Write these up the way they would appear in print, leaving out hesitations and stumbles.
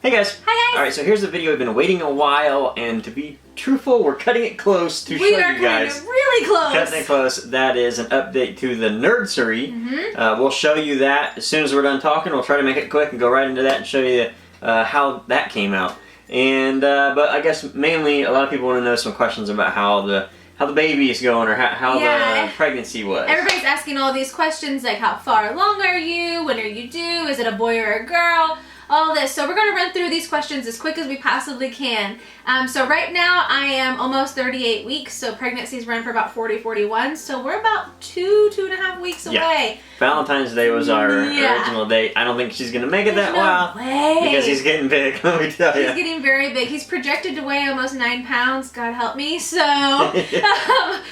Hey guys! Hi guys! Alright, so here's the video. We've been waiting a while, and to be truthful, we're cutting it close to show you guys. We are cutting it really close! Cutting it close. That is an update to the Nursery. We'll show you that as soon as we're done talking. We'll try to make it quick and go right into that and show you how that came out. And but I guess mainly a lot of people want to know some questions about how the baby is going, or how the pregnancy was. Everybody's asking all these questions like how far along are you, when are you due, is it a boy or a girl, all this. So we're going to run through these questions as quick as we possibly can. So right now I am almost 38 weeks, so pregnancies run for about 40-41, so we're about 2.5 weeks away. Valentine's Day was our original date. I don't think she's going to make it that while. Because he's getting big, let me tell you. He's getting very big. He's projected to weigh almost 9 pounds, God help me. So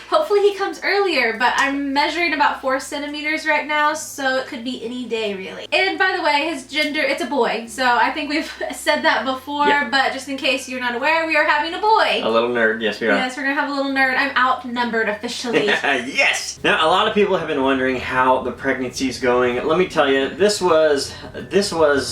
hopefully he comes earlier, but I'm measuring about 4 centimeters right now, so it could be any day really. And by the way, his gender, it's a boy. So I think we've said that before, but just in case you're not aware, we are having a boy. A little nerd, yes we are. Yes, we're going to have a little nerd. I'm outnumbered officially. Yes! Now, a lot of people have been wondering how the pregnancy's going. Let me tell you, this was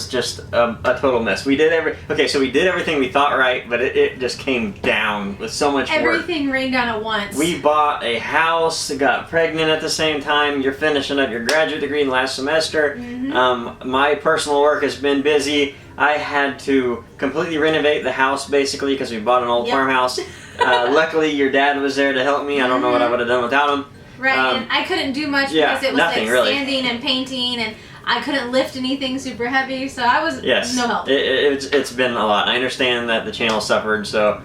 just a total mess. We did everything we thought right, but it just came down with so much work. Everything rained down at once. We bought a house, got pregnant at the same time. You're finishing up your graduate degree in last semester. My personal work has been busy. I had to completely renovate the house basically because we bought an old farmhouse. Luckily your dad was there to help me. I don't know what I would have done without him. Right, and I couldn't do much because it was like sanding and painting, and I couldn't lift anything super heavy, so I was no help. It's been a lot. I understand that the channel suffered, so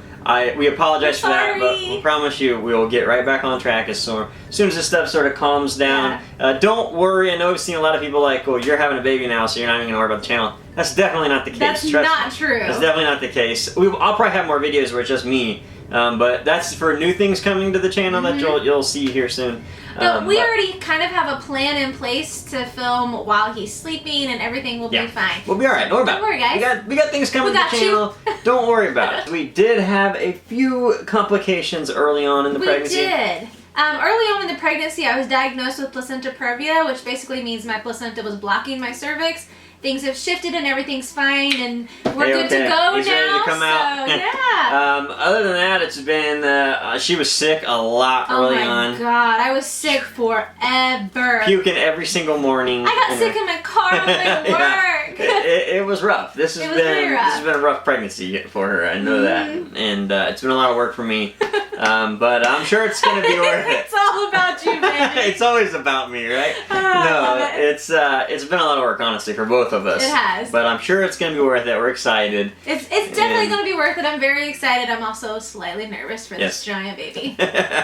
we apologize for that, but we promise you we will get right back on track as soon as this stuff sort of calms down. Don't worry, I know we've seen a lot of people like, well, you're having a baby now, so you're not even going to worry about the channel. That's definitely not the case. That's not true. That's definitely not the case. I'll probably have more videos where it's just me, but that's for new things coming to the channel that you'll see here soon. But we already kind of have a plan in place to film while he's sleeping, and everything will be fine. We'll be alright. Don't worry, guys. We got things coming to the channel. Don't worry about it. We did have a few complications early on in the pregnancy. We did. Early on in the pregnancy, I was diagnosed with placenta previa, which basically means my placenta was blocking my cervix. Things have shifted and everything's fine, and we're good to go He's now. Ready to come out. Other than that, it's been she was sick a lot early on. Oh my God, I was sick forever. Puking every single morning. I got sick in my car on my work. It was rough. This has been a rough pregnancy for her. I know that, and it's been a lot of work for me. But I'm sure it's gonna be worth it. It's all about you, baby. It's always about me, right? No, it's been a lot of work, honestly, for both of us. It has. But I'm sure it's gonna be worth it. We're excited. It's definitely gonna be worth it. I'm very excited. I'm also slightly nervous for this giant baby.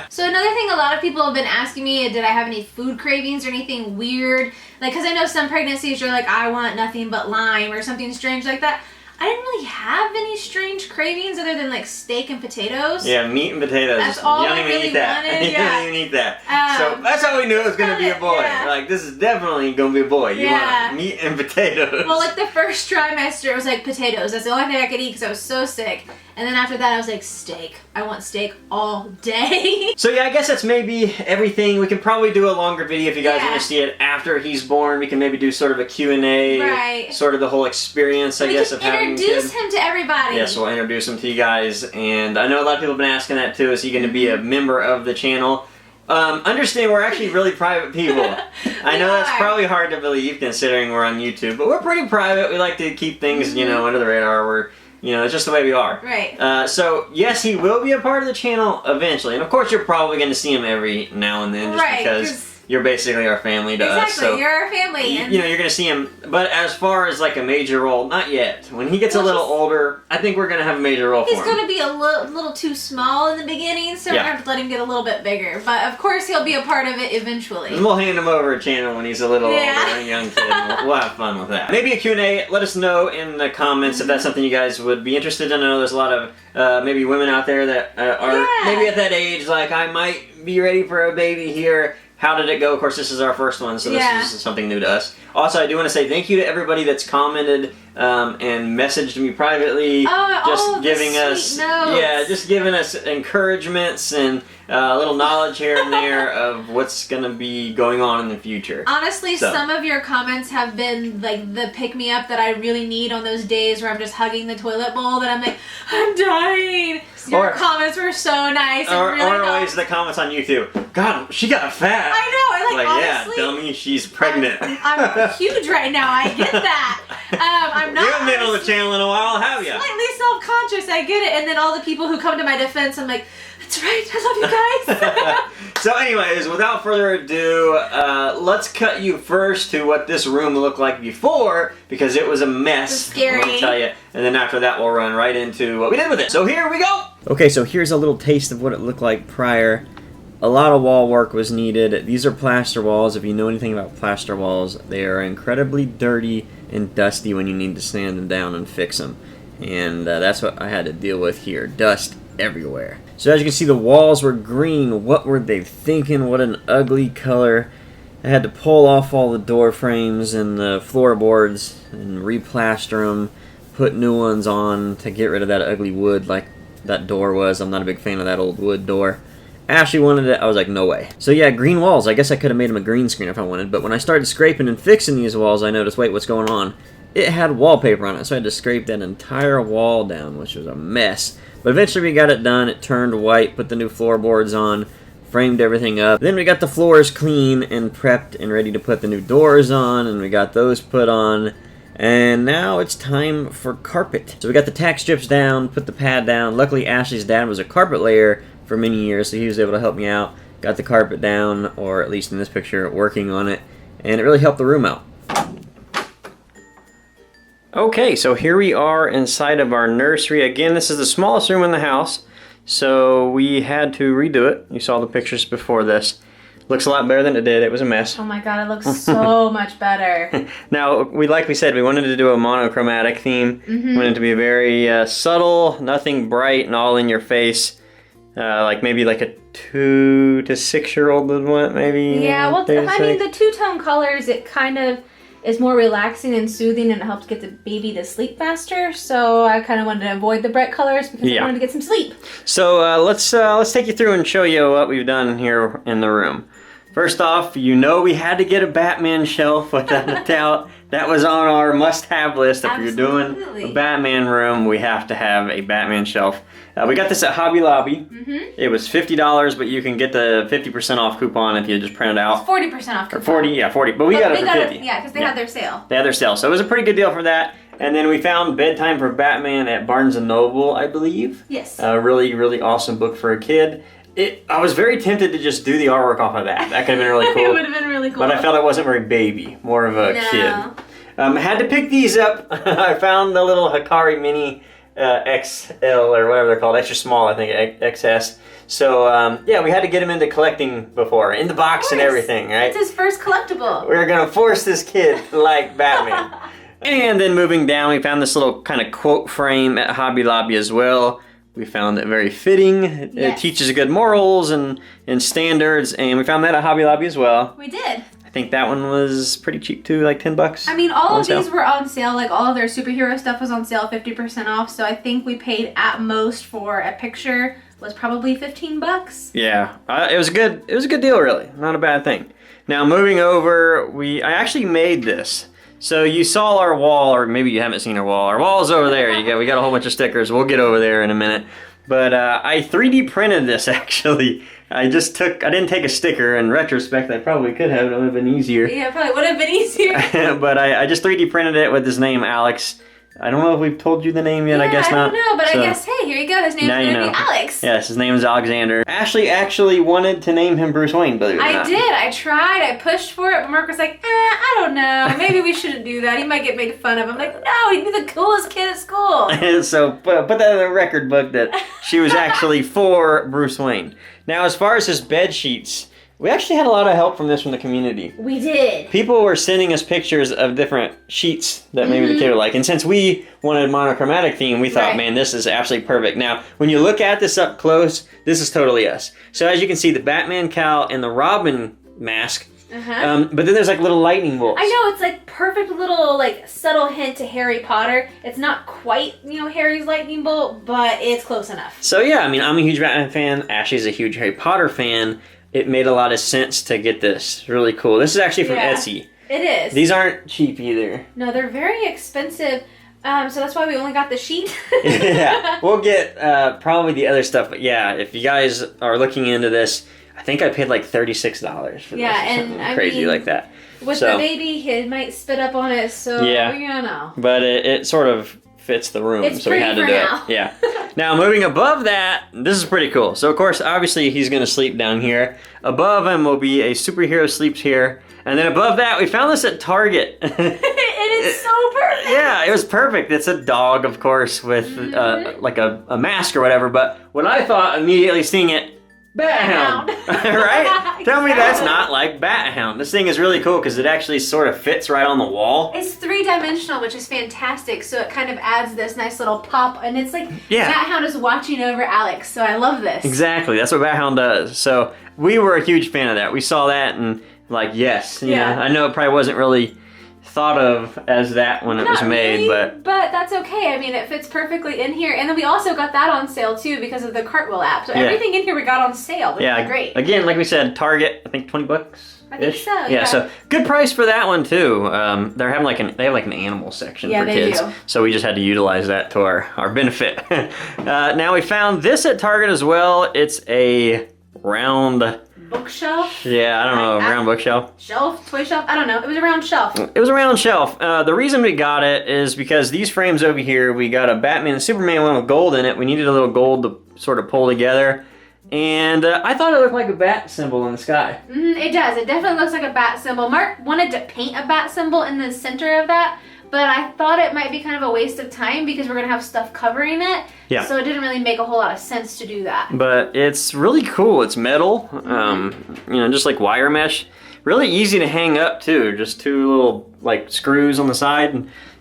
So another thing a lot of people have been asking me, did I have any food cravings or anything weird? Like, because I know some pregnancies you're like, I want nothing but lime or something strange like that. I didn't really have any strange cravings other than like steak and potatoes. Yeah, meat and potatoes. That's all you don't I even really eat that. wanted. You don't even eat that. So that's how we knew it was going to be a boy. Like, this is definitely going to be a boy. You want meat and potatoes. Well, like the first trimester, it was like potatoes. That's the only thing I could eat because I was so sick. And then after that, I was like, steak. I want steak all day. So yeah, I guess that's maybe everything. We can probably do a longer video if you guys want to see it after he's born. We can maybe do sort of a Q&A, sort of the whole experience, I guess, of having a kid. Introduce him to everybody. Yes, we'll introduce him to you guys. And I know a lot of people have been asking that too. Is he going to be a member of the channel? Understand we're actually really private people. I know that's probably hard to believe considering we're on YouTube, but we're pretty private. We like to keep things, you know, under the radar. We're, you know, it's just the way we are. Right. So, yes, he will be a part of the channel eventually. And, of course, you're probably going to see him every now and then just because you're basically our family to us. Exactly, you're our family. You know, you're going to see him. But as far as, like, a major role, not yet. When he gets a little older, I think we're going to have a major role for him. He's going to be a little too small in the beginning, so we're going to have to let him get a little bit bigger. But, of course, he'll be a part of it eventually. And we'll hand him over a channel when he's a little older, a young kid. And we'll have fun with that. Maybe a Q&A. Let us know in the comments if that's something you guys would be interested in. I know there's a lot of maybe women out there that are maybe at that age, like, I might be ready for a baby here. How did it go? Of course, this is our first one, so this is something new to us. Also, I do want to say thank you to everybody that's commented and messaged me privately, just giving us, just giving us encouragements and a little knowledge here and there of what's going to be going on in the future. Honestly, some of your comments have been like the pick-me-up that I really need on those days where I'm just hugging the toilet bowl that I'm like, I'm dying. Your comments were so nice. Or always the comments on YouTube. God, she got fat. I know. Like honestly, yeah, dummy, she's pregnant. I'm huge right now. I get that. I'm not. You haven't been on the channel in a while, have you? Slightly self-conscious. I get it. And then all the people who come to my defense, I'm like, that's right. I love you guys. So anyways, without further ado, let's cut you first to what this room looked like before, because it was a mess. It's scary. Let me tell you. And then after that, we'll run right into what we did with it. So here we go. Okay, so here's a little taste of what it looked like prior. A lot of wall work was needed. These are plaster walls. If you know anything about plaster walls, they are incredibly dirty and dusty when you need to sand them down and fix them. And that's what I had to deal with here. Dust everywhere. So as you can see, the walls were green. What were they thinking? What an ugly color. I had to pull off all the door frames and the floorboards and replaster them, put new ones on to get rid of that ugly wood like that door was. I'm not a big fan of that old wood door. Ashley wanted it. I was like, no way. So yeah, green walls. I guess I could have made them a green screen if I wanted, but when I started scraping and fixing these walls, I noticed, wait, what's going on? It had wallpaper on it, so I had to scrape that entire wall down, which was a mess. But eventually we got it done. It turned white, put the new floorboards on, framed everything up. Then we got the floors clean and prepped and ready to put the new doors on, and we got those put on. And now it's time for carpet. So we got the tack strips down, put the pad down. Luckily, Ashley's dad was a carpet layer for many years, so he was able to help me out. Got the carpet down, or at least in this picture, working on it. And it really helped the room out. Okay, so here we are inside of our nursery. Again, this is the smallest room in the house, so we had to redo it. You saw the pictures before this. Looks a lot better than it did. It was a mess. Oh my god, it looks so much better. Now, like we said, we wanted to do a monochromatic theme. We wanted it to be very subtle, nothing bright and all in your face. Like maybe like a 2 to 6 year old would want, maybe. Yeah, well, I mean, the two-tone colors, it kind of is more relaxing and soothing, and it helps get the baby to sleep faster. So I kind of wanted to avoid the bright colors because I wanted to get some sleep. So let's take you through and show you what we've done here in the room. First off, you know we had to get a Batman shelf without a doubt. That was on our must-have list. If you're doing a Batman room, we have to have a Batman shelf. We got this at Hobby Lobby. It was $50, but you can get the 50% off coupon if you just print it out. It's 40% off coupon. 40, yeah, 40. But we got it for 50. Yeah, because they had their sale. They had their sale, so it was a pretty good deal for that. And then we found Bedtime for Batman at Barnes & Noble, I believe. Yes. A really, really awesome book for a kid. I was very tempted to just do the artwork off of that. That could have been really cool. It would have been really cool. But I felt it wasn't very baby, more of a kid. I had to pick these up. I found the little Hikari Mini XL or whatever they're called, extra small, I think, XS. So yeah, we had to get him into collecting before, in the box and everything, right? It's his first collectible. We were gonna force this kid to like Batman. And then moving down, we found this little kind of quote frame at Hobby Lobby as well. We found it very fitting. It teaches good morals and standards, and we found that at Hobby Lobby as well. We did. I think that one was pretty cheap too, like $10. I mean, all of these were on sale. Like all of their superhero stuff was on sale, 50% off. So I think we paid at most for a picture was probably $15. Yeah, it was a good deal, really. Not a bad thing. Now moving over, I actually made this. So you saw our wall, or maybe you haven't seen our wall. Our wall's over there. We got a whole bunch of stickers. We'll get over there in a minute. But I 3D printed this actually. I didn't take a sticker. In retrospect, I probably could have. It would have been easier. Yeah, it probably would have been easier. But I just 3D printed it with his name, Alex. I don't know if we've told you the name yet. I guess not. I don't know, but I guess, hey, here you go. His name's going to be Alex. Yes, his name is Alexander. Ashley actually wanted to name him Bruce Wayne, believe it or not. I did. I tried. I pushed for it, but Mark was like, I don't know. Maybe we shouldn't do that. He might get made fun of. I'm like, no, he'd be the coolest kid at school. So put that in the record book that she was actually for Bruce Wayne. Now, as far as his bed sheets, we actually had a lot of help from the community. We did. People were sending us pictures of different sheets that maybe the kid would like. And since we wanted a monochromatic theme, we thought, man, this is absolutely perfect. Now, when you look at this up close, this is totally us. So as you can see, the Batman cowl and the Robin mask But then there's like little lightning bolts. I know, it's like perfect little like subtle hint to Harry Potter. It's not quite, Harry's lightning bolt, but it's close enough. So yeah, I mean, I'm a huge Batman fan. Ashley's a huge Harry Potter fan. It made a lot of sense to get this. Really cool. This is actually from Etsy. It is. These aren't cheap either. No, they're very expensive. So that's why we only got the sheet. Yeah, we'll get probably the other stuff. But yeah, if you guys are looking into this, I think I paid like $36 for this. Yeah, and crazy like that. With the baby, it might spit up on it, so But it sort of fits the room, so we had to do it. Yeah. Now moving above that, this is pretty cool. So of course, obviously he's gonna sleep down here. Above him will be a superhero sleeps here. And then above that, we found this at Target. It is so perfect. Yeah, it was perfect. It's a dog, of course, with like a mask or whatever. But when I thought immediately seeing it, Bat-Hound. Right? Tell me that's not like Bat-Hound. This thing is really cool because it actually sort of fits right on the wall. It's 3-dimensional, which is fantastic. So it kind of adds this nice little pop. And it's like Bat-Hound is watching over Alex. So I love this. Exactly. That's what Bat-Hound does. So we were a huge fan of that. We saw that and like, yes. I know it probably wasn't really thought of as that when it was made, but that's okay. I mean, it fits perfectly in here. And then we also got that on sale too because of the Cartwheel app. So everything in here we got on sale, which is great. Again, like we said, Target, I think $20. I think so. Yeah, so good price for that one too. They have like an animal section for kids, so we just had to utilize that to our benefit. Now we found this at Target as well. It's a round bookshelf? Yeah, I don't know, round bookshelf? Shelf? Toy shelf? I don't know. It was a round shelf. It was a round shelf. The reason we got it is because these frames over here, we got a Batman and Superman one with gold in it. We needed a little gold to sort of pull together. And I thought it looked like a bat symbol in the sky. It does. It definitely looks like a bat symbol. Mark wanted to paint a bat symbol in the center of that, but I thought it might be kind of a waste of time because we're going to have stuff covering it. Yeah. So it didn't really make a whole lot of sense to do that. But it's really cool. It's metal, just like wire mesh. Really easy to hang up too. Just two little like screws on the side,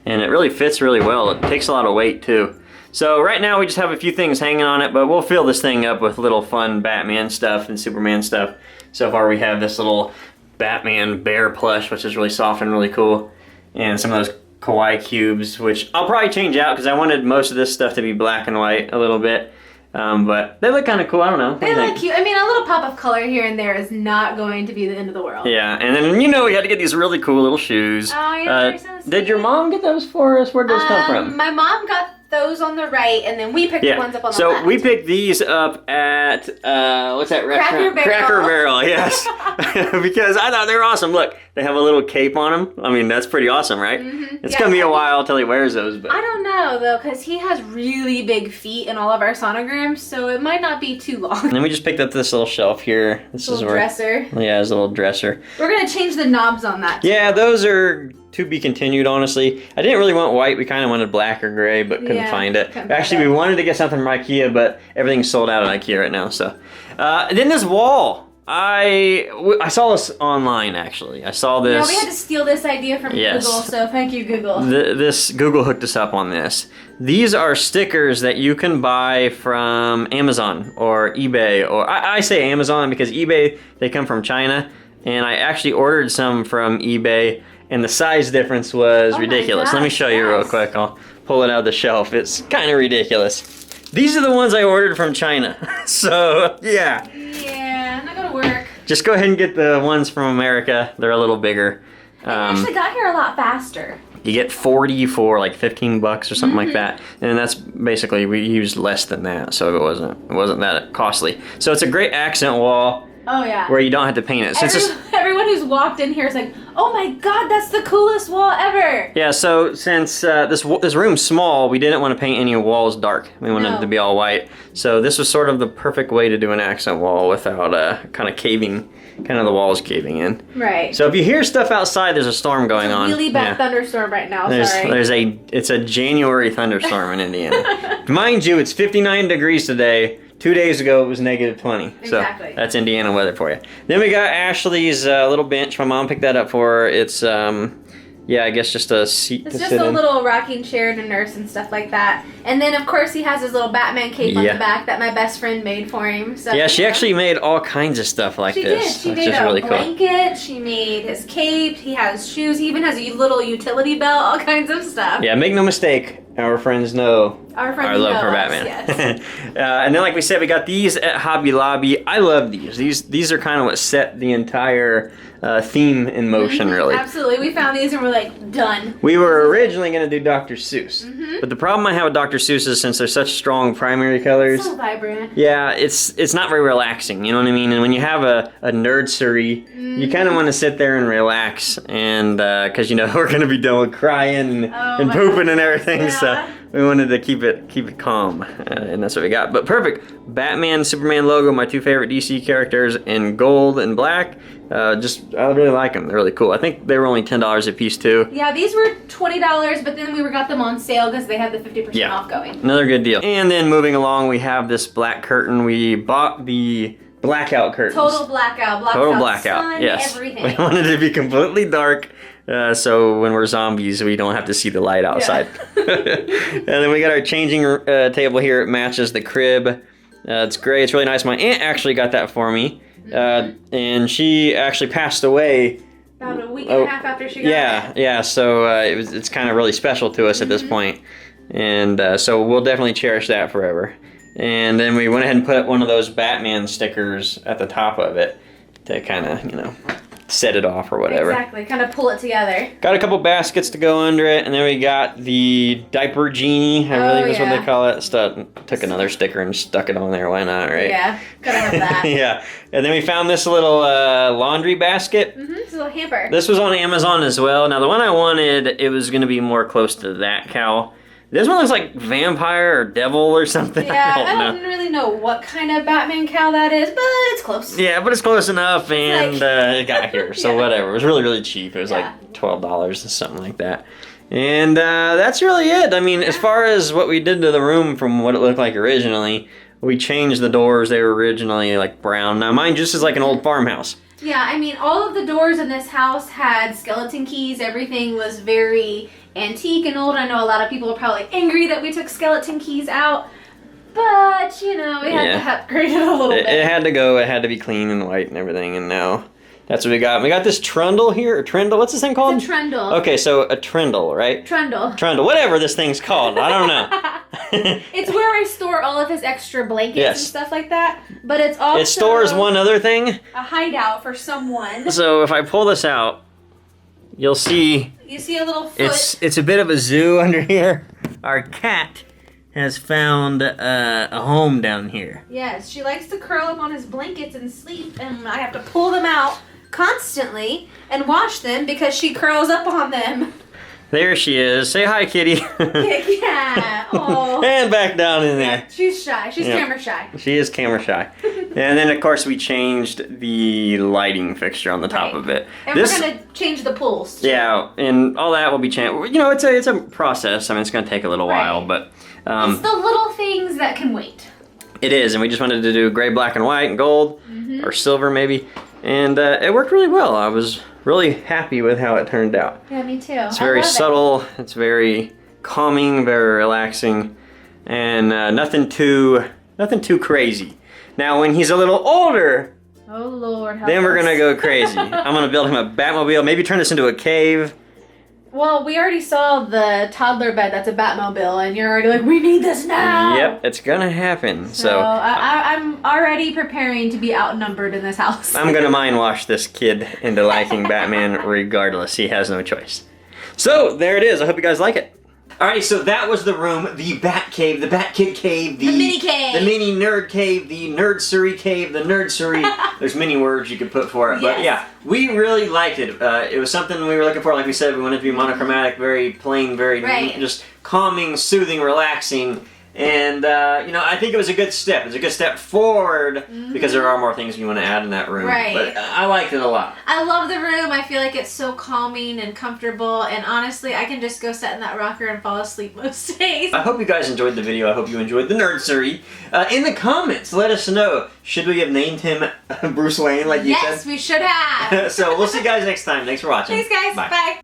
and it really fits really well. It takes a lot of weight too. So right now we just have a few things hanging on it, but we'll fill this thing up with little fun Batman stuff and Superman stuff. So far we have this little Batman bear plush, which is really soft and really cool. And some of those kawaii cubes, which I'll probably change out because I wanted most of this stuff to be black and white a little bit. But they look kind of cool. I don't know. They look cute. I mean, a little pop of color here and there is not going to be the end of the world. Yeah, and then we had to get these really cool little shoes. Oh, yeah, they're so sweet. Did your mom get those for us? Where'd those come from? My mom got those on the right, and then we picked the ones up on the left. So we picked these up at, what's that restaurant? Cracker Barrel, yes. Because I thought they were awesome. Look, they have a little cape on them. I mean, that's pretty awesome, right? It's going to be a while till he wears those. But I don't know, though, because he has really big feet in all of our sonograms, so it might not be too long. And then we just picked up this little shelf here. This little dresser. Yeah, it's a little dresser. We're going to change the knobs on that, too. Yeah, those are to be continued, honestly. I didn't really want white. We kind of wanted black or gray, but couldn't find it. Actually, we wanted to get something from IKEA, but everything's sold out at IKEA right now. So, and then this wall. I saw this online, actually. I saw this. Yeah, we had to steal this idea from Google, so thank you, Google. This Google hooked us up on this. These are stickers that you can buy from Amazon or eBay, or I say Amazon because eBay, they come from China, and I actually ordered some from eBay. And the size difference was ridiculous. Let me show you real quick. I'll pull it out of the shelf. It's kind of ridiculous. These are the ones I ordered from China. So, yeah. Yeah, not gonna work. Just go ahead and get the ones from America. They're a little bigger. They actually got here a lot faster. You get 40 for like $15 or something like that. And that's basically, we used less than that. So it wasn't that costly. So it's a great accent wall. Oh, yeah. Where you don't have to paint it. Everyone who's walked in here is like, oh my god, that's the coolest wall ever. Yeah, so since this room's small, we didn't want to paint any walls dark. We wanted it to be all white. So this was sort of the perfect way to do an accent wall without kind of the walls caving in. Right. So if you hear stuff outside, there's a storm going on. It's a really bad thunderstorm right now, It's a January thunderstorm in Indiana. Mind you, it's 59 degrees today. 2 days ago, it was -20. Exactly. So that's Indiana weather for you. Then we got Ashley's little bench. My mom picked that up for her. It's yeah, I guess just a seat It's to just sit a in. little rocking chair to nurse and stuff like that. And then, of course, he has his little Batman cape on the back that my best friend made for him. So, yeah, she actually made all kinds of stuff like this. She made a blanket. She made his cape. He has shoes. He even has a little utility belt. All kinds of stuff. Yeah, make no mistake. Our friends know our love for Batman. Yes. And then, like we said, we got these at Hobby Lobby. I love these. These are kind of what set the entire theme in motion, really. Absolutely. We found these and we're like, done. We were originally going to do Dr. Seuss. But the problem I have with Dr. Seuss is since they're such strong primary colors. So vibrant. Yeah, it's not very relaxing, you know what I mean? And when you have a Nursery, you kind of want to sit there and relax. And because, you know, we're going to be done with crying and pooping and everything. Yeah. So we wanted to keep it calm. And that's what we got. But perfect. Batman, Superman logo, my two favorite DC characters in gold and black. I really like them. They're really cool. I think they were only $10 a piece too. Yeah, these were $20, but then we got them on sale because they had the 50% off going. Another good deal. And then moving along, we have this black curtain. We bought the blackout curtains. Total blackout. Total blackout. Sun, yes. everything. We wanted it to be completely dark. So when we're zombies, we don't have to see the light outside. Yeah. And then we got our changing table here. It matches the crib. It's great. It's really nice. My aunt actually got that for me. And she actually passed away about a week and a half after she got it. Yeah, so it's kind of really special to us at this point. And so we'll definitely cherish that forever. And then we went ahead and put one of those Batman stickers at the top of it to kind of, you know, set it off or whatever. Exactly, kind of pull it together. Got a couple baskets to go under it, and then we got the diaper genie. I believe is what they call it. Took another sticker and stuck it on there. Why not, right? Yeah, gotta have that. Yeah, and then we found this little laundry basket. It's a little hamper. This was on Amazon as well. Now the one I wanted, it was going to be more close to that cow. This one looks like vampire or devil or something. Yeah, I don't really know what kind of Batman cow that is, but it's close. Yeah, but it's close enough, and it got here, so whatever. It was really, really cheap. It was like $12 or something like that. And that's really it. I mean, as far as what we did to the room from what it looked like originally, we changed the doors. They were originally like brown. Now mine just is like an old farmhouse. Yeah, I mean, all of the doors in this house had skeleton keys. Everything was very antique and old. I know a lot of people are probably angry that we took skeleton keys out, but, you know, we had to upgrade it a little bit. It had to go. It had to be clean and white and everything, and now that's what we got. We got this trundle here, or trundle. What's this thing called? It's a trundle. Okay, so a trundle, right? Trundle, whatever this thing's called. I don't know. It's where I store all of his extra blankets and stuff like that, but it's also... It stores one other thing. A hideout for someone. So if I pull this out, you'll see... You see a little foot. It's a bit of a zoo under here. Our cat has found a home down here. Yes, she likes to curl up on his blankets and sleep, and I have to pull them out constantly and wash them because she curls up on them. There she is. Say hi, kitty. Yeah. Oh. And back down in there. She's shy. She's camera shy. She is camera shy. And then, of course, we changed the lighting fixture on the top of it. And we're going to change the pulls, too. Yeah, and all that will be changed. You know, it's a process. I mean, it's going to take a little while, but... it's the little things that can wait. It is, and we just wanted to do gray, black, and white, and gold, or silver, maybe. And it worked really well. I was really happy with how it turned out. Yeah, me too. It's very subtle. It's very calming, very relaxing, and nothing too crazy. Now, when he's a little older, oh Lord, then we're gonna go crazy. I'm gonna build him a Batmobile. Maybe turn this into a cave. Well, we already saw the toddler bed that's a Batmobile, and you're already like, we need this now! Yep, it's gonna happen. So I'm already preparing to be outnumbered in this house. I'm gonna mind wash this kid into liking Batman regardless. He has no choice. So, there it is. I hope you guys like it. Alright, so that was the room, the Bat Cave, the Bat Kid Cave, the mini cave, the mini nerd cave, the Nursery cave, the Nursery. There's many words you could put for it, but yeah, we really liked it. It was something we were looking for. Like we said, we wanted it to be monochromatic, very plain, very just calming, soothing, relaxing. And, you know, I think it was a good step. It's a good step forward because there are more things you want to add in that room. Right. But I liked it a lot. I love the room. I feel like it's so calming and comfortable. And honestly, I can just go sit in that rocker and fall asleep most days. I hope you guys enjoyed the video. I hope you enjoyed the Nursery. In the comments, let us know. Should we have named him Bruce Wayne like you said? Yes, we should have. So we'll see you guys next time. Thanks for watching. Thanks, guys. Bye.